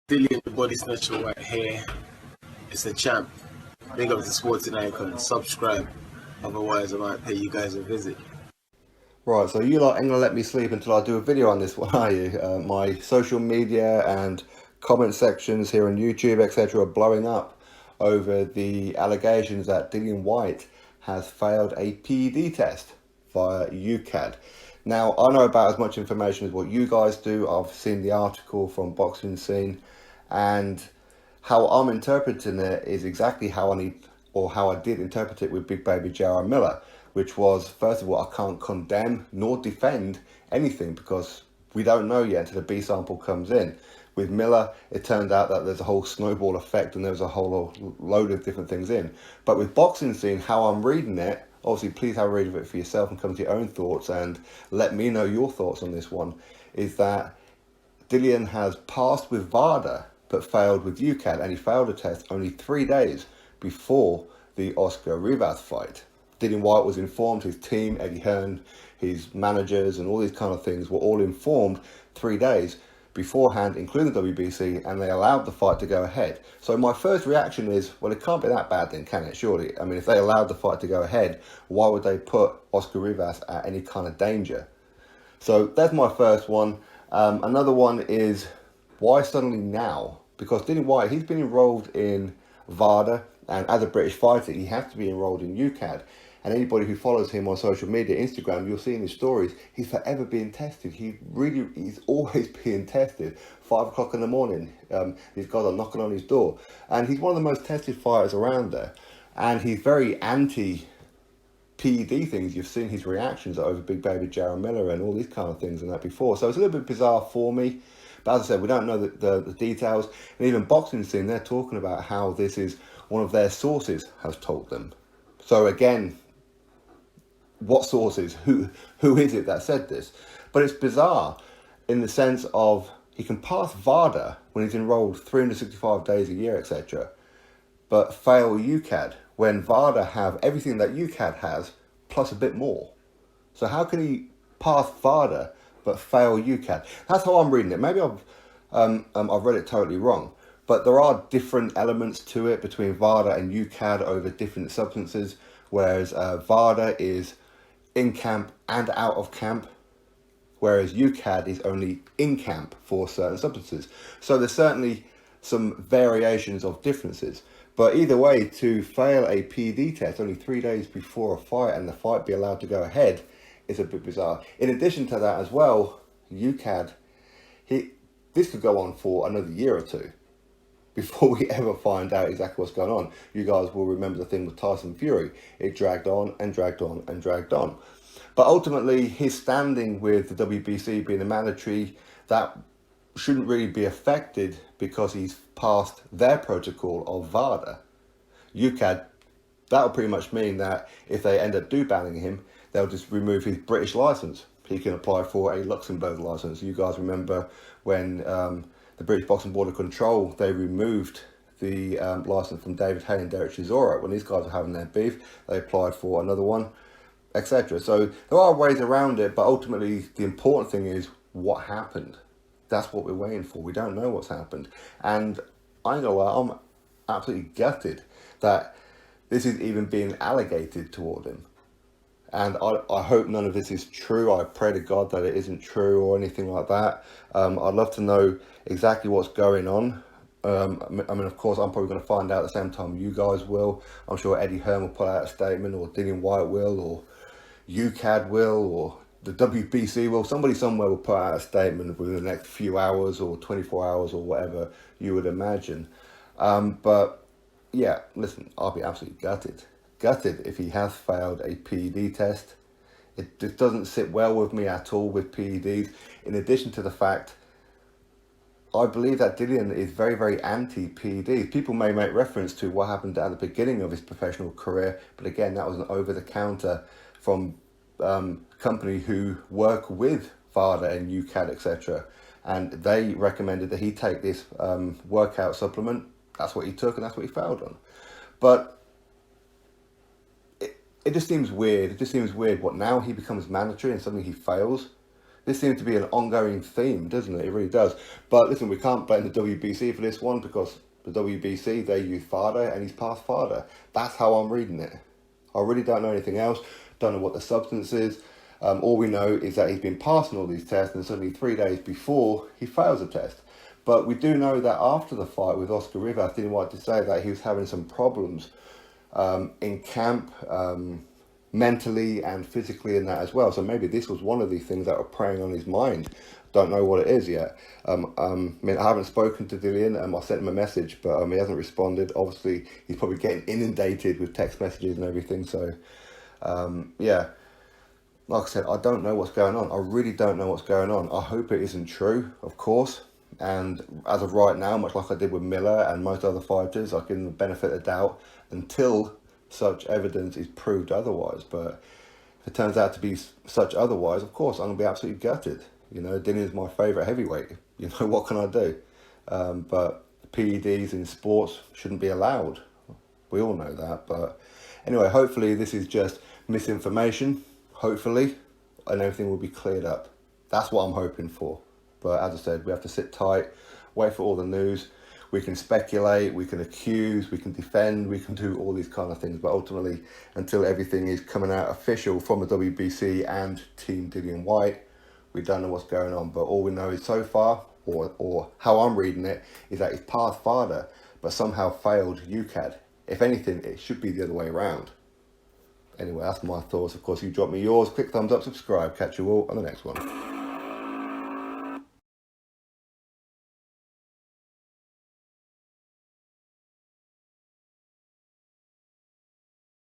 Dillian the Body Snatcher right here. It's a champ. Big up to Sporting Icon. Subscribe. Otherwise, I might pay you guys a visit. Right, so you lot ain't gonna let me sleep until I do a video on this one, are you? My social media and comment sections here on YouTube, etc. are blowing up over the allegations that Dillian Whyte has failed a PED test via UKAD. Now, I know about as much information as what you guys do. I've seen the article from Boxing Scene, and how I'm interpreting it is exactly how I did interpret it with Big Baby J.R. Miller, which was, first of all, I can't condemn nor defend anything because we don't know yet until the B sample comes in. With Miller, it turned out that there's a whole snowball effect and there's a whole load of different things in. But with Boxing Scene, how I'm reading it, obviously please have a read of it for yourself and come to your own thoughts and let me know your thoughts on this one, is that Dillian has passed with VADA but failed with UKAD, and he failed a test only 3 days before the Oscar Rivas fight. Dillian Whyte was informed, his team, Eddie Hearn, his managers and all these kind of things were all informed 3 days beforehand, including the WBC, and they allowed the fight to go ahead. So my first reaction is, well, it can't be that bad then, can it, surely? I mean, if they allowed the fight to go ahead, why would they put Oscar Rivas at any kind of danger? So that's my first one. Another one is, why suddenly now? Because Dillian Whyte, he's been enrolled in VADA, and as a British fighter, he has to be enrolled in UKAD. And anybody who follows him on social media, Instagram, you'll see in his stories, he's forever being tested. He's always being tested. 5 o'clock in the morning, these guys are knocking on his door. And he's one of the most tested fighters around there. And he's very anti-PED things. You've seen his reactions over Big Baby J.R. Miller and all these kind of things and that before. So it's a little bit bizarre for me. But as I said, we don't know the details. And even Boxing Scene, they're talking about how this is one of their sources has told them. So again, what sources? Who is it that said this? But it's bizarre in the sense of he can pass VADA when he's enrolled 365 days a year, etc. but fail UKAD when VADA have everything that UKAD has plus a bit more. So how can he pass VADA but fail UKAD? That's how I'm reading it. Maybe I've read it totally wrong, but there are different elements to it between VADA and UKAD over different substances, whereas VADA is in camp and out of camp, whereas UKAD is only in camp for certain substances. So there's certainly some variations of differences. But either way, to fail a PED test only 3 days before a fight and the fight be allowed to go ahead is a bit bizarre. In addition to that as well, UKAD, this could go on for another year or two before we ever find out exactly what's going on. You guys will remember the thing with Tyson Fury. It dragged on and dragged on and dragged on. But ultimately, his standing with the WBC being a mandatory, that shouldn't really be affected because he's passed their protocol of VADA. UKAD, that'll pretty much mean that if they end up banning him, they'll just remove his British license. He can apply for a Luxembourg license. You guys remember when the British Boxing Board of Control, they removed the license from David Haye and Derek Chisora. When these guys were having their beef, they applied for another one, etc. So there are ways around it, but ultimately the important thing is what happened. That's what we're waiting for. We don't know what's happened. And I ain't gonna lie, I'm absolutely gutted that this is even being alleged toward him. And I hope none of this is true. I pray to God that it isn't true or anything like that. I'd love to know exactly what's going on. I mean, of course, I'm probably going to find out at the same time you guys will. I'm sure Eddie Hearn will put out a statement, or Dillian Whyte will, or UKAD will, or the WBC will. Somebody somewhere will put out a statement within the next few hours or 24 hours or whatever you would imagine. But yeah, listen, I'll be absolutely gutted if he has failed a PED test. It just doesn't sit well with me at all with PEDs. In addition to the fact, I believe that Dillian is very, very anti-PEDs. People may make reference to what happened at the beginning of his professional career, but again, that was an over-the-counter from company who work with VADA and UKAD, etc. And they recommended that he take this workout supplement. That's what he took, and that's what he failed on. But it just seems weird. It just seems weird. What, now he becomes mandatory and suddenly he fails? This seems to be an ongoing theme, doesn't it? It really does. But listen, we can't blame the WBC for this one, because the WBC, they use FADA and he's past FADA. That's how I'm reading it. I really don't know anything else. Don't know what the substance is. All we know is that he's been passing all these tests, and suddenly 3 days before he fails a test. But we do know that after the fight with Oscar Rivas, Dillian Whyte did say that he was having some problems in camp, mentally and physically, and that as well. So maybe this was one of these things that were preying on his mind. Don't know what it is yet. I mean, I haven't spoken to Dillian. I sent him a message, but he hasn't responded. Obviously, he's probably getting inundated with text messages and everything. So, yeah. Like I said, I don't know what's going on. I really don't know what's going on. I hope it isn't true, of course. And as of right now, much like I did with Miller and most other fighters, I give them the benefit of the doubt until such evidence is proved otherwise. But if it turns out to be such otherwise, of course, I'm going to be absolutely gutted. You know, Dillian is my favourite heavyweight. You know, what can I do? But PEDs in sports shouldn't be allowed. We all know that. But anyway, hopefully this is just misinformation. Hopefully, and everything will be cleared up. That's what I'm hoping for. But as I said, we have to sit tight, wait for all the news. We can speculate, we can accuse, we can defend, we can do all these kind of things. But ultimately, until everything is coming out official from the WBC and Team Dillian Whyte, we don't know what's going on. But all we know is so far, or how I'm reading it, is that he's passed FADA, but somehow failed UKAD. If anything, it should be the other way around. Anyway, that's my thoughts. Of course, you drop me yours. Click thumbs up, subscribe. Catch you all on the next one.